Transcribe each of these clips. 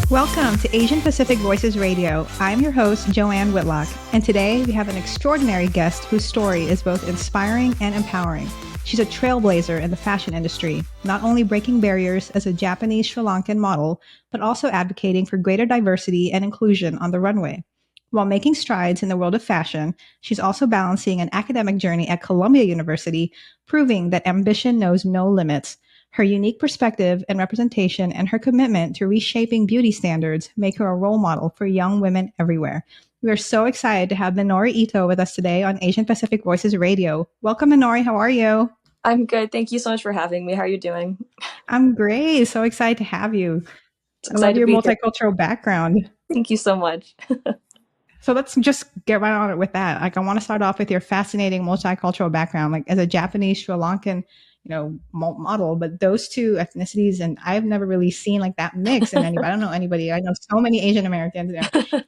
Welcome to Asian Pacific Voices Radio. I'm your host, Joanne Whitlock, and today we have an extraordinary guest whose story is both inspiring and empowering. She's a trailblazer in the fashion industry, not only breaking barriers as a Japanese Sri Lankan model, but also advocating for greater diversity and inclusion on the runway. While making strides in the world of fashion, she's also balancing an academic journey at Columbia University, proving that ambition knows no limits. Her unique perspective and representation and her commitment to reshaping beauty standards make her a role model for young women everywhere. We are so excited to have Minori Ito with us today on Asian Pacific Voices Radio. Welcome, Minori. How are you? I'm good. Thank you so much for having me. How are you doing? I'm great. So excited to have you. It's I love excited to your be here. multicultural background. Thank you so much. So let's just get right on it with that. Like, I want to start off with your fascinating multicultural background, like as a Japanese Sri Lankan, model, but those two ethnicities, and I've never really seen like that mix in anybody. I don't know anybody. I know so many Asian Americans.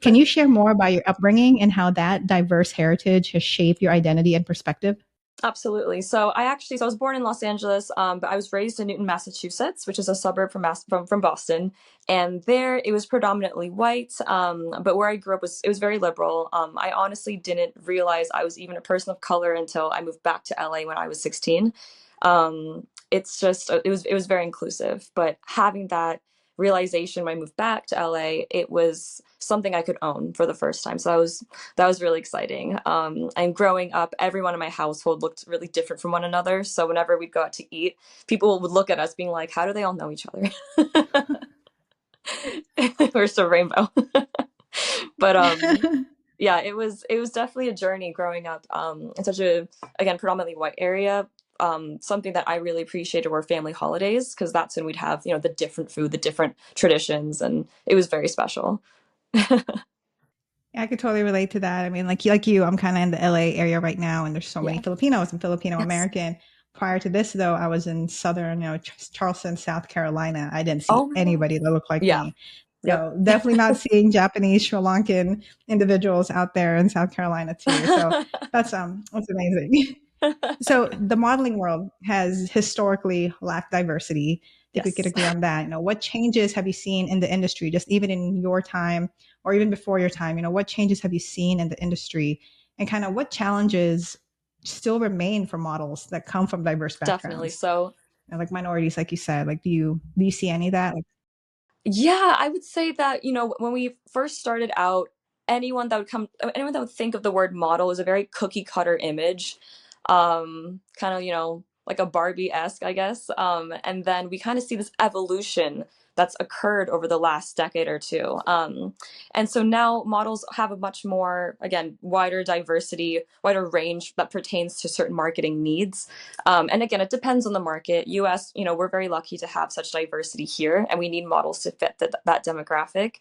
Can you share more about your upbringing and how that diverse heritage has shaped your identity and perspective? Absolutely. So I was born in Los Angeles, but I was raised in Newton, Massachusetts, which is a suburb from Boston. And there it was predominantly white. But where I grew up it was very liberal. I honestly didn't realize I was even a person of color until I moved back to LA when I was 16. It was very inclusive, but having that realization when I moved back to LA, it was something I could own for the first time. So that was really exciting. And growing up, everyone in my household looked really different from one another. So whenever we'd go out to eat, people would look at us being like, how do they all know each other? We're still rainbow. But yeah, it was definitely a journey growing up in such a, again, predominantly white area. Something that I really appreciated were family holidays, because that's when we'd have, the different food, the different traditions, and it was very special. Yeah, I could totally relate to that. I mean, like you, I'm kind of in the LA area right now, and there's so many Yeah. Filipinos and Filipino Yes. American. Prior to this, though, I was in southern, Charleston, South Carolina. I didn't see Oh my God. anybody that looked like Yeah. me. Yep. So definitely not seeing Japanese, Sri Lankan individuals out there in South Carolina too. So that's amazing. So the modeling world has historically lacked diversity. I think we could Yes. agree on that. What changes have you seen in the industry, just even in your time or even before your time? What changes have you seen in the industry, and kind of what challenges still remain for models that come from diverse Definitely. backgrounds, So and like minorities, like you said? Like, do you see any of that? Like, yeah, I would say that, when we first started out, anyone that would think of the word model is a very cookie cutter image. Kind of, like a Barbie-esque, I guess. And then we kind of see this evolution that's occurred over the last decade or two. And so now models have a much more, again, wider diversity, wider range that pertains to certain marketing needs. And again, it depends on the market. US, we're very lucky to have such diversity here, and we need models to fit that demographic.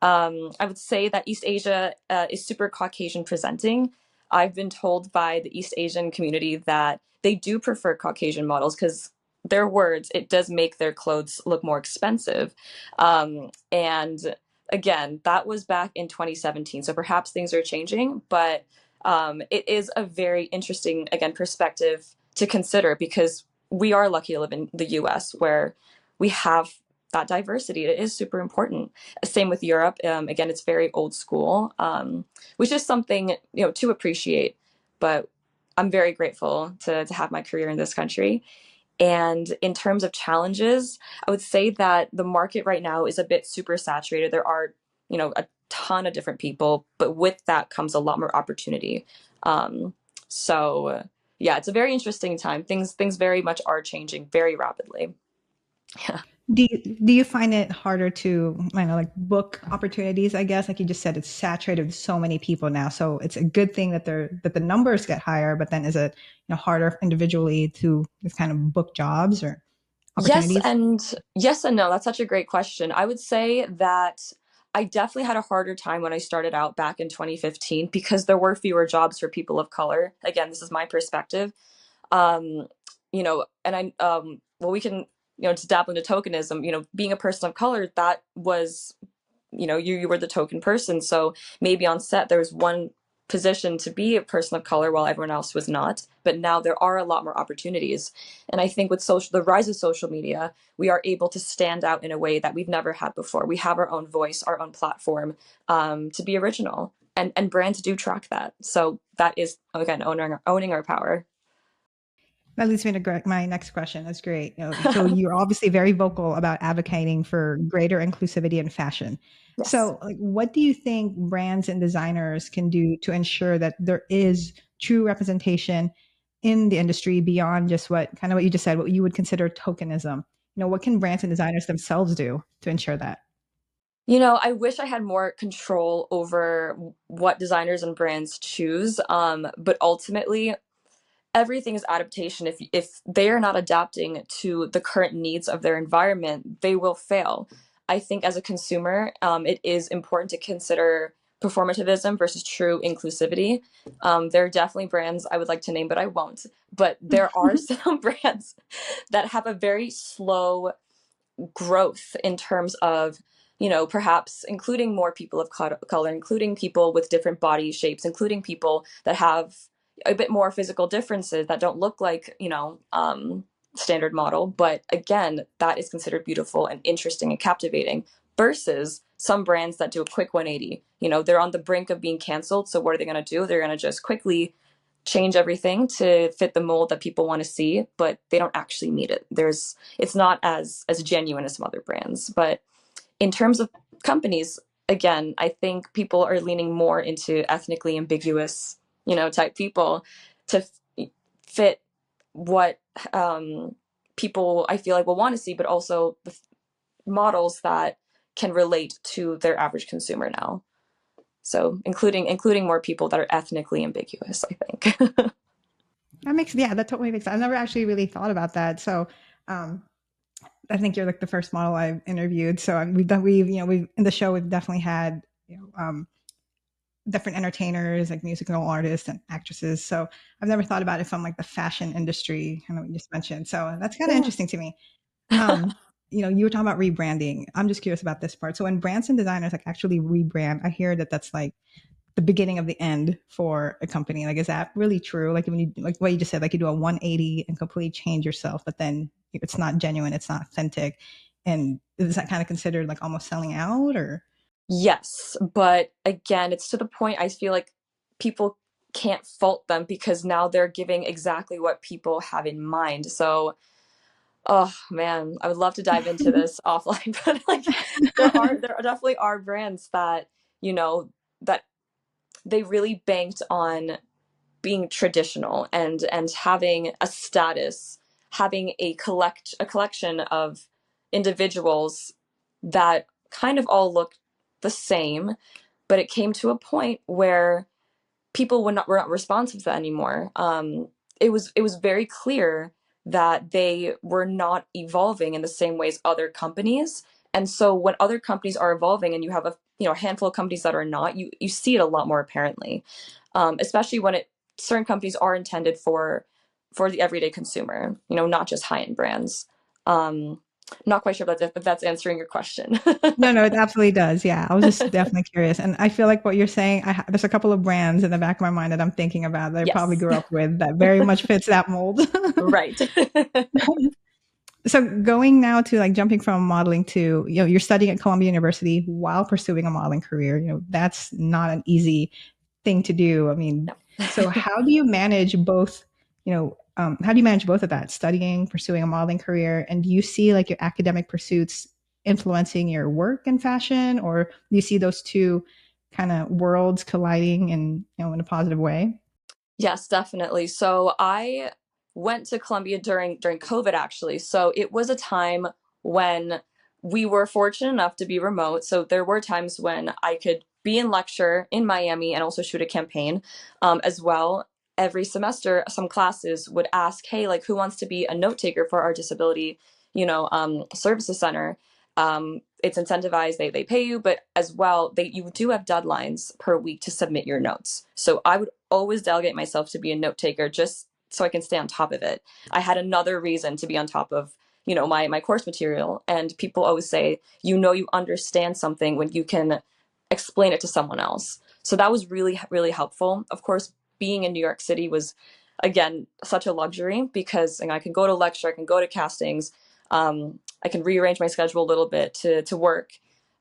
I would say that East Asia is super Caucasian presenting. I've been told by the East Asian community that they do prefer Caucasian models because, their words, it does make their clothes look more expensive. And again, that was back in 2017. So perhaps things are changing, but it is a very interesting, again, perspective to consider, because we are lucky to live in the US, where we have that diversity. It is super important. Same with Europe. Again, it's very old school, which is something, to appreciate. But I'm very grateful to have my career in this country. And in terms of challenges, I would say that the market right now is a bit super saturated. There are, a ton of different people, but with that comes a lot more opportunity. So yeah, it's a very interesting time. Things very much are changing very rapidly. Yeah. do you find it harder to, I know, like book opportunities? I guess, like you just said, it's saturated with so many people now, so it's a good thing that the numbers get higher. But then, is it harder individually to just kind of book jobs or Yes opportunities? and yes and no. That's such a great question. I would say that I definitely had a harder time when I started out back in 2015, because there were fewer jobs for people of color. Again, this is my perspective. Um, and well, we can, to dabble into tokenism, being a person of color, that was, you were the token person. So maybe on set there was one positioned to be a person of color while everyone else was not. But now there are a lot more opportunities. And I think with the rise of social media, we are able to stand out in a way that we've never had before. We have our own voice, our own platform, to be original. And brands do track that. So that is, again, owning our power. That leads me to my next question. That's great. So you're obviously very vocal about advocating for greater inclusivity in fashion. Yes. So, like, what do you think brands and designers can do to ensure that there is true representation in the industry beyond just what you just said, what you would consider tokenism? What can brands and designers themselves do to ensure that? I wish I had more control over what designers and brands choose. But ultimately, everything is adaptation. If they are not adapting to the current needs of their environment, they will fail. I think as a consumer, it is important to consider performativism versus true inclusivity. There are definitely brands I would like to name, but I won't. But there are some brands that have a very slow growth in terms of perhaps including more people of color, including people with different body shapes, including people that have a bit more physical differences that don't look like standard model, but again, that is considered beautiful and interesting and captivating, versus some brands that do a quick 180. They're on the brink of being canceled, so what are they going to do? They're going to just quickly change everything to fit the mold that people want to see, but they don't actually need it. It's not as genuine as some other brands. But in terms of companies, again, I think people are leaning more into ethnically ambiguous, type people to fit what people I feel like will want to see, but also the models that can relate to their average consumer now. So including more people that are ethnically ambiguous, I think. That totally makes sense. I've never actually really thought about that. So, um, I think you're like the first model I've interviewed. So we've in the show, we've definitely had, different entertainers, like musical artists and actresses. So I've never thought about it from like the fashion industry, kind of what you just mentioned. So that's kind of Yeah. interesting to me. Um, you were talking about rebranding. I'm just curious about this part. So when brands and designers like actually rebrand, I hear that that's like the beginning of the end for a company. Like, is that really true? Like when you, like what you just said, like you do a 180 and completely change yourself, but then it's not genuine, it's not authentic. And is that kind of considered like almost selling out or? Yes, but again, it's to the point I feel like people can't fault them because now they're giving exactly what people have in mind. So, oh man, I would love to dive into this offline, but like there definitely are brands that, you know, that they really banked on being traditional and having a status, having a collection of individuals that kind of all look the same, but it came to a point where people were not responsive to that anymore. It was very clear that they were not evolving in the same ways other companies. And so when other companies are evolving and you have a handful of companies that are not, you see it a lot more apparently, especially when certain companies are intended for the everyday consumer, not just high end brands. Not quite sure if that's answering your question. No, no, it absolutely does. Yeah, I was just definitely curious, and I feel like what you're saying. There's a couple of brands in the back of my mind that I'm thinking about that I probably Yes, grew up with that very much fits that mold. right. So going now to like jumping from modeling to, you're studying at Columbia University while pursuing a modeling career. That's not an easy thing to do. I mean, No. so how do you manage both? How do you manage both of that, studying, pursuing a modeling career, and do you see like your academic pursuits influencing your work in fashion, or do you see those two kind of worlds colliding in a positive way? Yes, definitely. So I went to Columbia during COVID actually. So it was a time when we were fortunate enough to be remote. So there were times when I could be in lecture in Miami and also shoot a campaign as well. Every semester, some classes would ask, "Hey, like, who wants to be a note taker for our disability, services center?" It's incentivized; they pay you, but as well, you do have deadlines per week to submit your notes. So I would always delegate myself to be a note taker just so I can stay on top of it. I had another reason to be on top of, my course material. And people always say, you understand something when you can explain it to someone else. So that was really, really helpful. Of course, being in New York City was, again, such a luxury because I can go to lecture, I can go to castings, I can rearrange my schedule a little bit to work.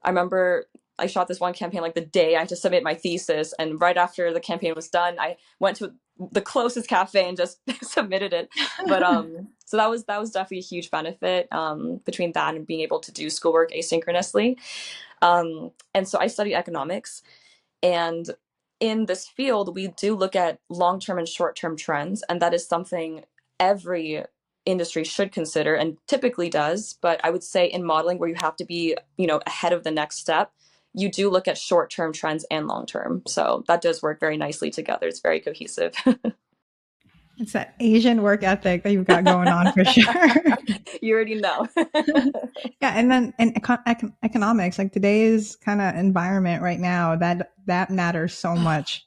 I remember I shot this one campaign like the day I had to submit my thesis, and right after the campaign was done, I went to the closest cafe and just submitted it. But so that was definitely a huge benefit between that and being able to do schoolwork asynchronously. And so I studied economics, and in this field, we do look at long-term and short-term trends, and that is something every industry should consider and typically does. But I would say in modeling, where you have to be, ahead of the next step, you do look at short-term trends and long-term. So that does work very nicely together. It's very cohesive. It's that Asian work ethic that you've got going on for sure. You already know. Yeah, and then in economics, like today's kind of environment right now, that matters so much.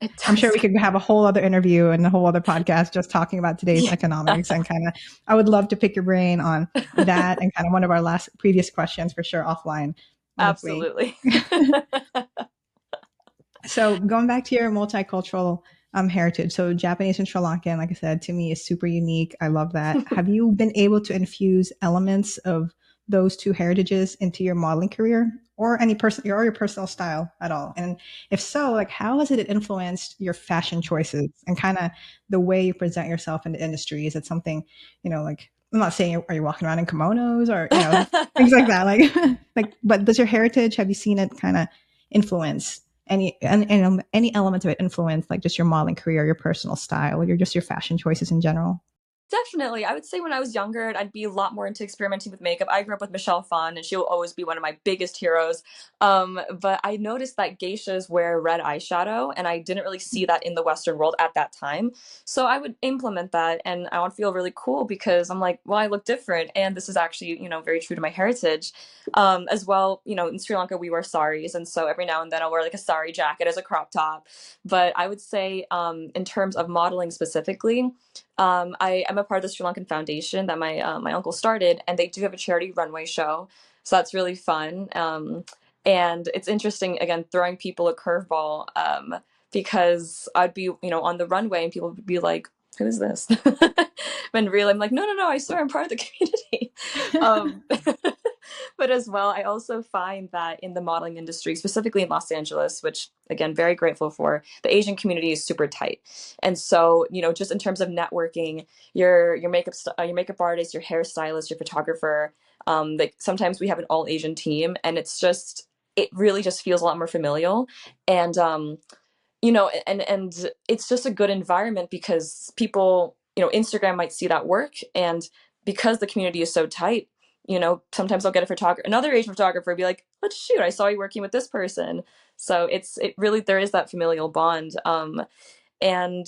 It I'm sure does. we could have a whole other interview and a whole other podcast just talking about today's Yeah. economics and kind of. I would love to pick your brain on that and kind of one of our last previous questions for sure offline. If we Absolutely. So going back to your multicultural heritage, so Japanese and Sri Lankan, like I said, to me is super unique. I love that. Have you been able to infuse elements of those two heritages into your modeling career or your personal style at all? And if so, like how has it influenced your fashion choices and kind of the way you present yourself in the industry? Is it something, like I'm not saying are you walking around in kimonos or things like that, but does your heritage, have you seen it kind of influence any element of it influence like just your modeling career, your personal style, or your fashion choices in general? Definitely. I would say when I was younger, I'd be a lot more into experimenting with makeup. I grew up with Michelle Phan, and she'll always be one of my biggest heroes. But I noticed that geishas wear red eyeshadow, and I didn't really see that in the Western world at that time. So I would implement that, and I would feel really cool because I'm like, well, I look different, and this is actually, very true to my heritage. As well, in Sri Lanka, we wear saris, and so every now and then I'll wear like a sari jacket as a crop top. But I would say, in terms of modeling specifically, I'm a part of the Sri Lankan Foundation that my uncle started, and they do have a charity runway show, so that's really fun. And it's interesting again throwing people a curveball because I'd be on the runway and people would be like, "Who is this?" When really I'm like, "No, no, no! I swear I'm part of the community." um, but as well, I also find that in the modeling industry, specifically in Los Angeles, which again, very grateful for, the Asian community is super tight. And so, just in terms of networking, your makeup artist, your hairstylist, your photographer, like sometimes we have an all Asian team, and it really just feels a lot more familial. And and it's just a good environment because people, Instagram might see that work, and because the community is so tight, sometimes I'll get another Asian photographer be like, let's shoot, I saw you working with this person. So it really, there is that familial bond. And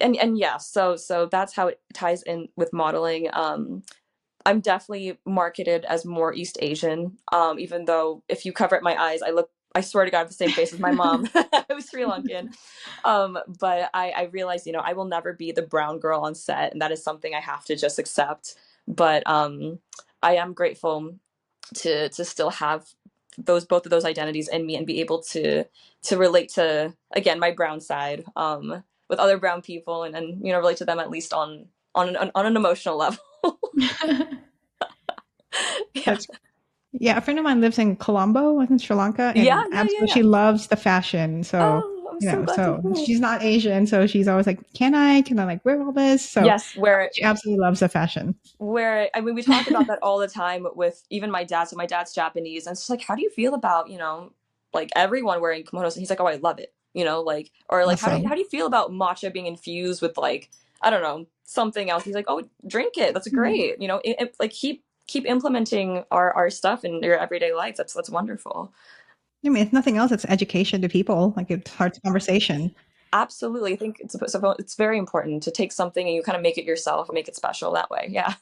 yeah, so that's how it ties in with modeling. I'm definitely marketed as more East Asian, even though if you cover up my eyes, I swear to God, I have the same face as my mom, who's Sri Lankan. But I realize, I will never be the brown girl on set, and that is something I have to just accept. But I am grateful to still have both of those identities in me and be able to relate to, again, my brown side, with other brown people, and relate to them at least on an emotional level. Yeah. That's Yeah, a friend of mine lives in Colombo, in Sri Lanka, Yeah, and yeah, yeah, absolutely yeah. she loves the fashion. So, Oh, I'm so glad to so hear it. she's not Asian, so she's always like, Can I like wear all this?" So Yes, where she absolutely loves the fashion. I mean, we talk about that all the time with even my dad. So my dad's Japanese, and it's just like, how do you feel about, like everyone wearing kimonos? And he's like, oh, I love it. Like, or like, how Awesome. do you feel about matcha being infused with, like, I don't know, something else? He's like, oh, drink it. That's great. Like keep implementing our stuff in your everyday life. That's wonderful. I mean, if nothing else, it's education to people. Like it starts conversation Absolutely. I think it's very important to take something and you kind of make it yourself, make it special that way. Yeah.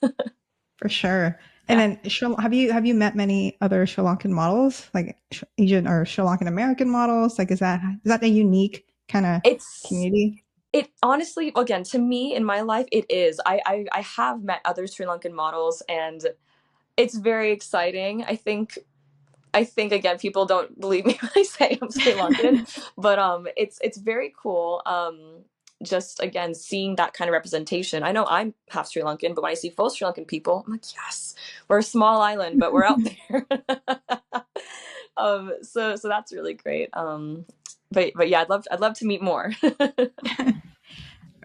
for sure. And Yeah. then have you met many other Sri Lankan models, like Asian or Sri Lankan American models? Like is that a unique kind of It's community? It honestly, again, to me in my life, it is. I have met other Sri Lankan models, and it's very exciting. I think I think again people don't believe me when I say I'm Sri Lankan, but it's very cool. Just again seeing that kind of representation. I know I'm half Sri Lankan, but when I see full Sri Lankan people, I'm like, yes, we're a small island, but we're out there. So that's really great. But yeah, I'd love to meet more.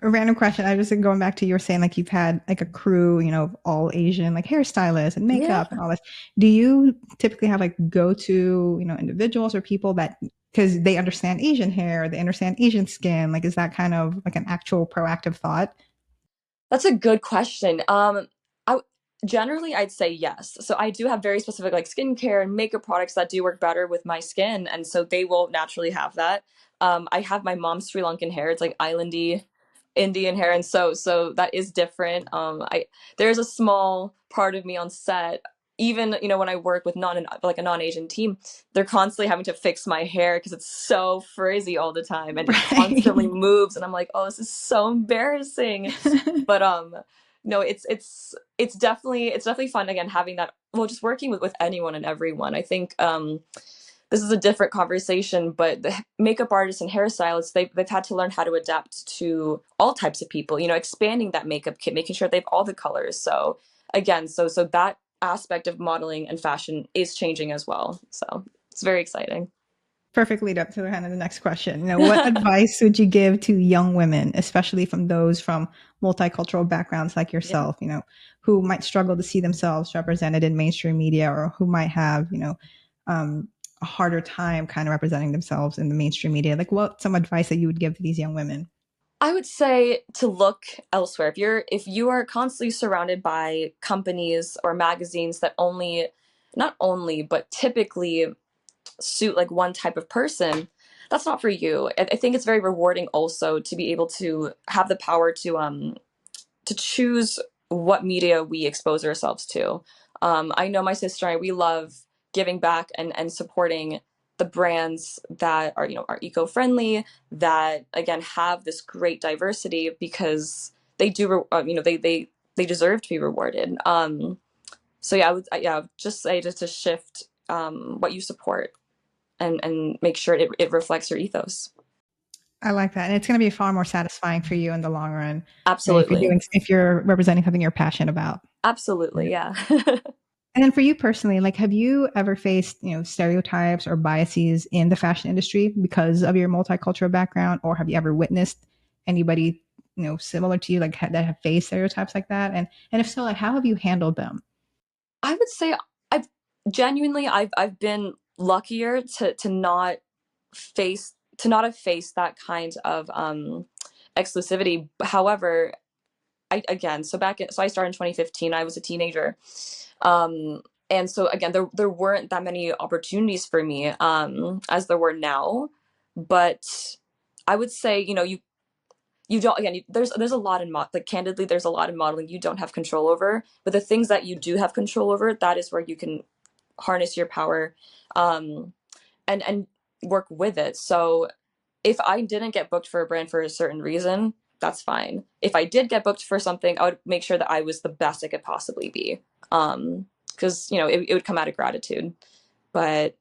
A random question. I was just going back to you were saying like you've had like a crew, of all Asian like hairstylists and Yeah. makeup and all this. Do you typically have like go to, individuals or people that because they understand Asian hair, they understand Asian skin? Like, is that kind of like an actual proactive thought? That's a good question. I generally I'd say yes. So I do have very specific like skincare and makeup products that do work better with my skin, and so they will naturally have that. I have my mom's Sri Lankan hair. It's like islandy Indian hair, and so that is different. I There's a small part of me on set, even when I work with like a non-Asian team, they're constantly having to fix my hair because it's so frizzy all the time and it constantly Right. moves, and I'm like, oh, this is so embarrassing. But no, it's definitely fun again having that. Well, just working with anyone and everyone. I think this is a different conversation, but the makeup artists and hairstylists, they've had to learn how to adapt to all types of people, expanding that makeup kit, making sure they have all the colors. So again, so that aspect of modeling and fashion is changing as well. So it's very exciting. Perfect lead up to kind of the next question. What advice would you give to young women, especially from those from multicultural backgrounds like Yeah. yourself, who might struggle to see themselves represented in mainstream media or who might have, a harder time kind of representing themselves in the mainstream media? Like what some advice that you would give to these young women? I would say to look elsewhere. If you are constantly surrounded by companies or magazines that not only, but typically suit like one type of person, that's not for you. I think it's very rewarding also to be able to have the power to choose what media we expose ourselves to. I know my sister and I, we love giving back and supporting the brands that are eco-friendly, that again have this great diversity because they do they deserve to be rewarded. So yeah, I would just say just to shift what you support and make sure it reflects your ethos. I like that. And it's going to be far more satisfying for you in the long run. Absolutely. If you're representing something you're passionate about. Absolutely, Yeah. yeah. And then for you personally, like, have you ever faced, stereotypes or biases in the fashion industry because of your multicultural background, or have you ever witnessed anybody, similar to you, like that have faced stereotypes like that? And if so, like, how have you handled them? I would say I've I've been luckier to not have faced that kind of exclusivity. However, so I started in 2015. I was a teenager. Um and so again, there weren't that many opportunities for me as there were now. But I would say, you don't again there's a lot in like candidly there's a lot in modeling you don't have control over, but the things that you do have control over, that is where you can harness your power, um and work with it. So if I didn't get booked for a brand for a certain reason, that's fine. If I did get booked for something, I would make sure that I was the best I could possibly be, because it would come out of gratitude. But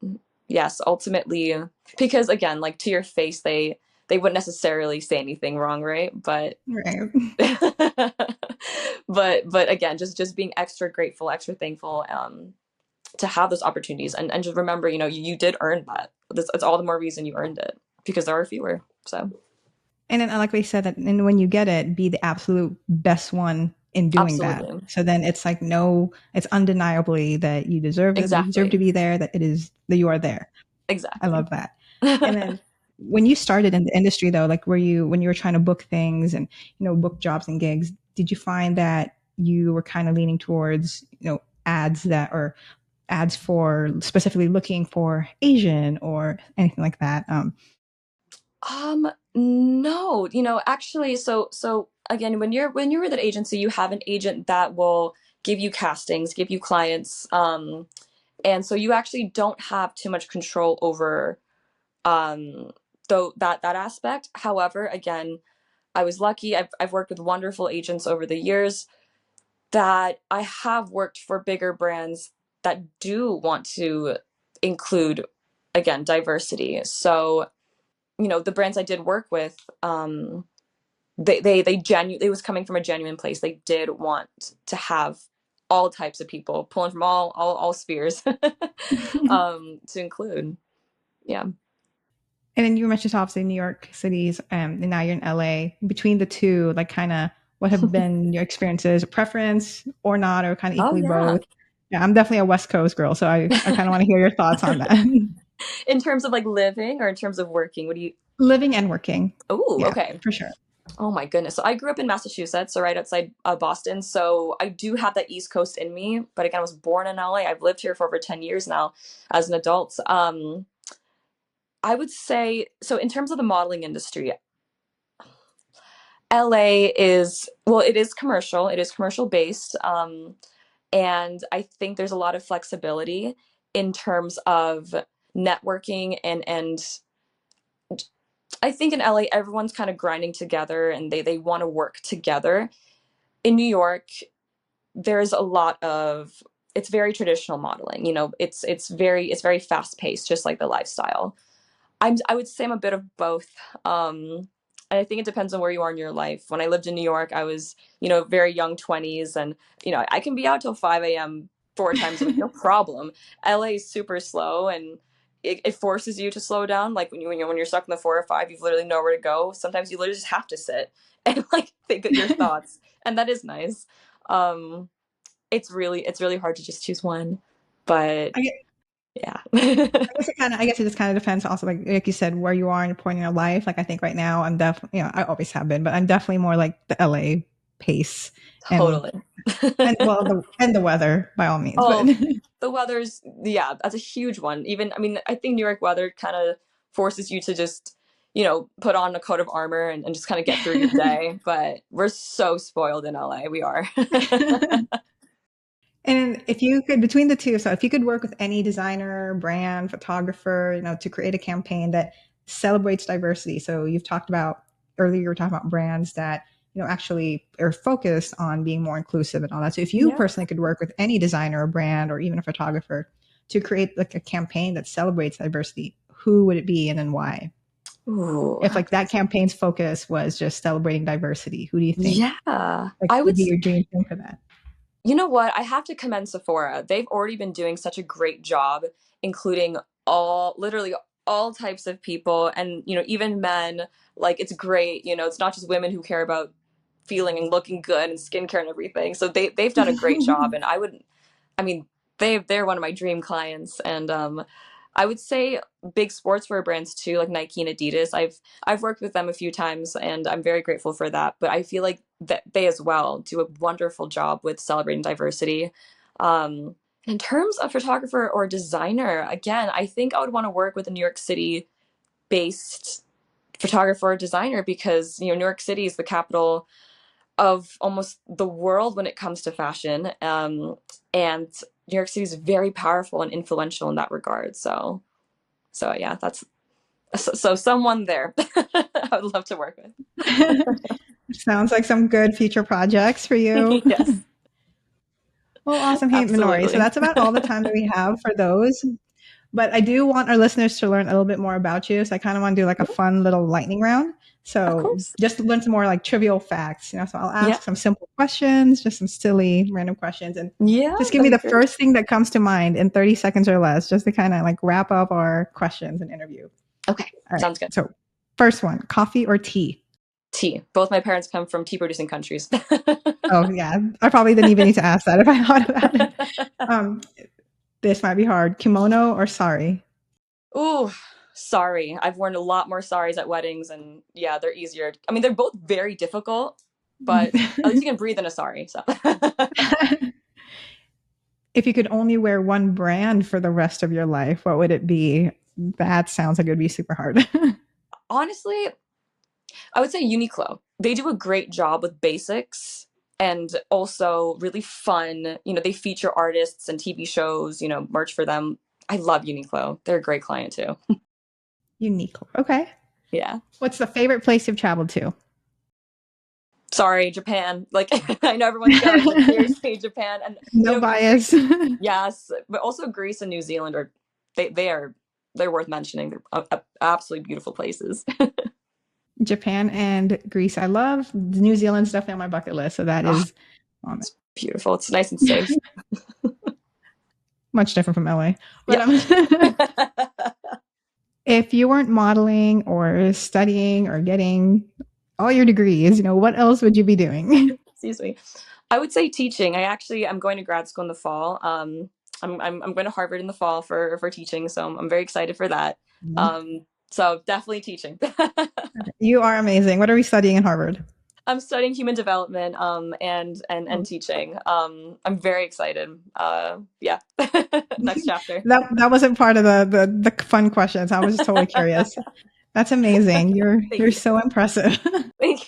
yes, ultimately, because again, like to your face, they wouldn't necessarily say anything wrong, right? But Right. but again, just being extra grateful, extra thankful, to have those opportunities, and just remember, you did earn that. It's all the more reason you earned it because there are fewer. So And then I like what you said that, and when you get it, be the absolute best one in doing that. absolutely, So then it's like, no, it's undeniably that you deserve it, that you deserve to exactly, be there, that it is that you are there. I exactly. love that. And then when you started in the industry though, like were you when you were trying to book things and book jobs and gigs, did you find that you were kind of leaning towards, ads that or ads for specifically looking for Asian or anything like that? No, actually, so again, when you're with an agency, you have an agent that will give you castings, give you clients, and so you actually don't have too much control over um though that aspect. However, again, I was lucky. I've worked with wonderful agents over the years that I have worked for bigger brands that do want to include, again, diversity. So, the brands I did work with, it was coming from a genuine place. They did want to have all types of people, pulling from all spheres, to include. Yeah. And then you mentioned obviously New York City's, and now you're in LA. Between the two, like kind of what have been your experiences, preference or not, or kind of Oh equally yeah. both? Yeah, I'm definitely a West Coast girl, so I kind of want to hear your thoughts on that. In terms of like living or in terms of working, what do you? Living and working. Oh, Yeah, okay. for sure. Oh my goodness. So I grew up in Massachusetts, so right outside Boston. So I do have that East Coast in me. But again, I was born in LA. I've lived here for over 10 years now as an adult. I would say, so in terms of the modeling industry, LA is, well, it is commercial. It is commercial based. And I think there's a lot of flexibility in terms of networking and I think in LA everyone's kind of grinding together and they want to work together. In New York, there's a lot of, it's very traditional modeling. It's very fast paced, just like the lifestyle. I would say I'm a bit of both. And I think it depends on where you are in your life. When I lived in New York, I was, very young 20s, and I can be out till 5 a.m. 4 times a week, no problem. LA is super slow, and it forces you to slow down. Like when you're stuck in the 4 or 5, you've literally nowhere to go. Sometimes you literally just have to sit and like think of your thoughts, and that is nice. Um, it's really hard to just choose one, but I yeah. I guess it just kind of depends also, like you said, where you are in your point in your life. Like I think right now I'm definitely, I always have been, but I'm definitely more like the LA pace and Totally. the weather by all means. But Oh, the weather's, yeah, that's a huge one. Even, I mean, I think New York weather kind of forces you to just, put on a coat of armor and just kind of get through your day. But we're so spoiled in LA. We are. and if you could, between the two, so if you could work with any designer, brand, photographer, to create a campaign that celebrates diversity. So you've talked about earlier, you were talking about brands that, actually are focused on being more inclusive and all that. So if you Yeah. personally could work with any designer or brand or even a photographer to create like a campaign that celebrates diversity, who would it be and then why? Ooh. If like that campaign's focus was just celebrating diversity, who do you think Yeah. like would be your dream thing for that? You know what? I have to commend Sephora. They've already been doing such a great job, including literally all types of people and, even men. Like, it's great. It's not just women who care about feeling and looking good and skincare and everything. So they've done a great job. And I mean, they're one of my dream clients. And I would say big sportswear brands too, like Nike and Adidas. I've worked with them a few times, and I'm very grateful for that. But I feel like that they as well do a wonderful job with celebrating diversity. In terms of photographer or designer, again, I think I would want to work with a New York City based photographer or designer because New York City is the capital of almost the world when it comes to fashion. And New York City is very powerful and influential in that regard. So yeah, that's so someone there I would love to work with. Sounds like some good future projects for you. Yes, Well, awesome. Hey, Minori. So absolutely. that's about all the time that we have for those. But I do want our listeners to learn a little bit more about you. So I kind of want to do like a fun little lightning round. Of So course. just to learn some more like trivial facts, So I'll Yeah. ask some simple questions, just some silly random questions, and Yeah, just give me that'd the be great. first thing that comes to mind in 30 seconds or less, just to kind of like wrap up our questions and interview. Okay, All right. sounds good. So first one, coffee or tea? Tea. Both my parents come from tea producing countries. Oh yeah, I probably didn't even need to ask that if I thought about it. Um, this might be hard. Kimono or sari? Ooh, sorry. I've worn a lot more saris at weddings, and yeah, they're easier. I mean, they're both very difficult, but at least you can breathe in a sari. So, If you could only wear one brand for the rest of your life, what would it be? That sounds like it would be super hard. honestly, I would say Uniqlo. They do a great job with basics and also really fun. They feature artists and TV shows, merch for them. I love Uniqlo. They're a great client too. Uniqlo. Okay. Yeah. What's the favorite place you've traveled to? Sorry, Japan. Like I know everyone's jealous, but seriously, Japan and No bias. yes, but also Greece and New Zealand are they're worth mentioning. They're absolutely beautiful places. Japan and Greece. I love. New Zealand's definitely on my bucket list, so that is on it. It's beautiful. It's nice and safe. Much different from LA. But Yeah. if you weren't modeling or studying or getting all your degrees, what else would you be doing? Excuse me. I would say teaching. I'm going to grad school in the fall. I'm going to Harvard in the fall for teaching, so I'm very excited for that. So definitely teaching. You are amazing. What are we studying in Harvard? I'm studying human development and teaching. I'm very excited. Yeah. Next chapter. That wasn't part of the fun questions. I was just totally curious. That's amazing. You're so impressive. Thank you.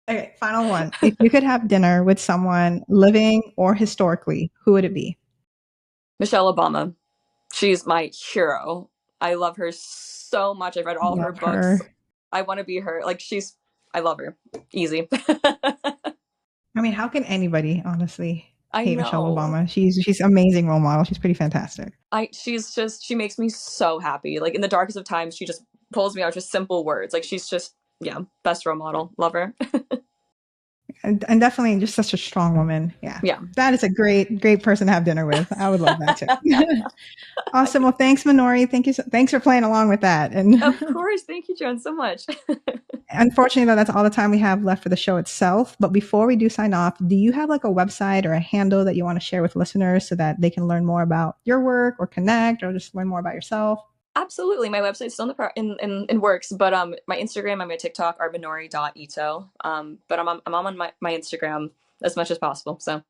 Okay, final one. If you could have dinner with someone living or historically, who would it be? Michelle Obama. She's my hero. I love her so much. I've read all her books. I want to be her. Like I love her. Easy. I mean, how can anybody honestly hate know. Michelle Obama? She's an amazing role model. She's pretty fantastic. She makes me so happy. Like in the darkest of times, she just pulls me out with just simple words. Like she's just, best role model. Love her. And definitely just such a strong woman. Yeah. That is a great person to have dinner with. I would love that too. Awesome. Well, thanks, Minori. Thanks for playing along with that. And of course. Thank you, Joan, so much. Unfortunately, though, that's all the time we have left for the show itself. But before we do sign off, do you have like a website or a handle that you want to share with listeners so that they can learn more about your work or connect or just learn more about yourself? Absolutely. My website's still in works, but my Instagram and my TikTok are Minori.Ito. But I'm on my Instagram as much as possible. So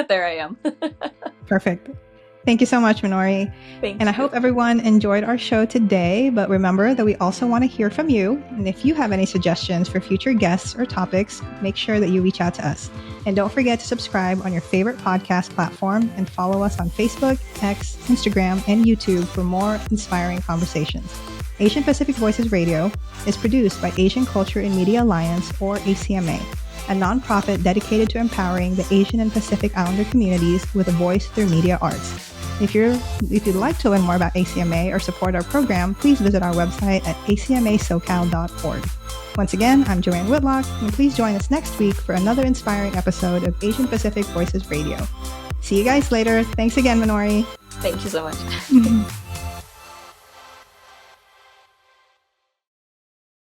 there I am. Perfect. Thank you so much, Minori. Thank you. I hope everyone enjoyed our show today. But remember that we also want to hear from you. And if you have any suggestions for future guests or topics, make sure that you reach out to us. And don't forget to subscribe on your favorite podcast platform and follow us on Facebook, X, Instagram, and YouTube for more inspiring conversations. Asian Pacific Voices Radio is produced by Asian Culture and Media Alliance, or ACMA, a nonprofit dedicated to empowering the Asian and Pacific Islander communities with a voice through media arts. If you'd like to learn more about ACMA or support our program, please visit our website at acmasocal.org. Once again, I'm Joanne Whitlock, and please join us next week for another inspiring episode of Asian Pacific Voices Radio. See you guys later. Thanks again, Minori. Thank you so much.